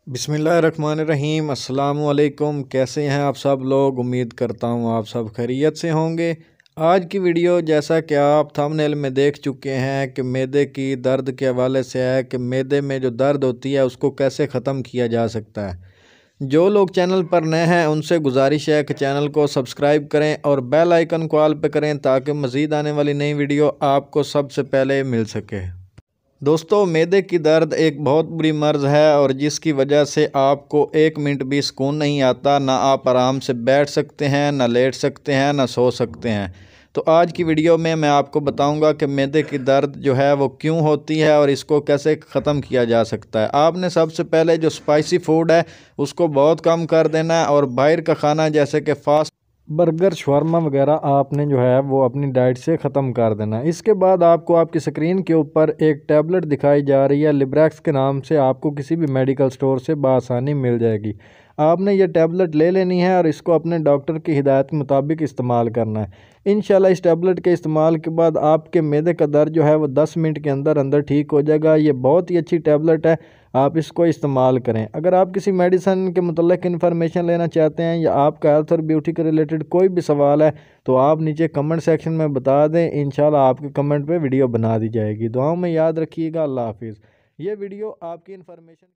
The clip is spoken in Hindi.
बिस्मिल्लाहिर्रहमानिर्रहीम। अस्सलाम वालेकुम। कैसे हैं आप सब लोग? उम्मीद करता हूं आप सब खैरियत से होंगे। आज की वीडियो जैसा कि आप थंबनेल में देख चुके हैं कि मैदे की दर्द के हवाले से है कि मैदे में जो दर्द होती है उसको कैसे ख़त्म किया जा सकता है। जो लोग चैनल पर नए हैं उनसे गुजारिश है कि चैनल को सब्सक्राइब करें और बेल आइकन को ऑल पे करें ताकि मज़ीद आने वाली नई वीडियो आपको सबसे पहले मिल सके। दोस्तों, मैदे की दर्द एक बहुत बुरी मर्ज़ है और जिसकी वजह से आपको एक मिनट भी सुकून नहीं आता। ना आप आराम से बैठ सकते हैं, ना लेट सकते हैं, ना सो सकते हैं। तो आज की वीडियो में मैं आपको बताऊंगा कि मैदे की दर्द जो है वो क्यों होती है और इसको कैसे ख़त्म किया जा सकता है। आपने सबसे पहले जो स्पाइसी फूड है उसको बहुत कम कर देना है और बाहर का खाना जैसे कि फास्ट बर्गर शवारमा वगैरह आपने जो है वो अपनी डाइट से ख़त्म कर देना है। इसके बाद आपको आपकी स्क्रीन के ऊपर एक टैबलेट दिखाई जा रही है लिब्रेक्स के नाम से, आपको किसी भी मेडिकल स्टोर से बआसानी मिल जाएगी। आपने ये टैबलेट ले लेनी है और इसको अपने डॉक्टर की हिदायत के मुताबिक इस्तेमाल करना है। इंशाल्लाह इस टैबलेट के इस्तेमाल के बाद आपके मैदे का दर्द जो है वो 10 मिनट के अंदर अंदर ठीक हो जाएगा। ये बहुत ही अच्छी टैबलेट है, आप इसको इस्तेमाल करें। अगर आप किसी मेडिसिन के मुतल्लिक इन्फॉर्मेशन लेना चाहते हैं या आपका हेल्थ और ब्यूटी के रिलेटेड कोई भी सवाल है तो आप नीचे कमेंट सेक्शन में बता दें। इंशाल्लाह आपके कमेंट पे वीडियो बना दी जाएगी। दुआओं में याद रखिएगा। अल्लाह हाफिज़। ये वीडियो आपकी इन्फॉर्मेशन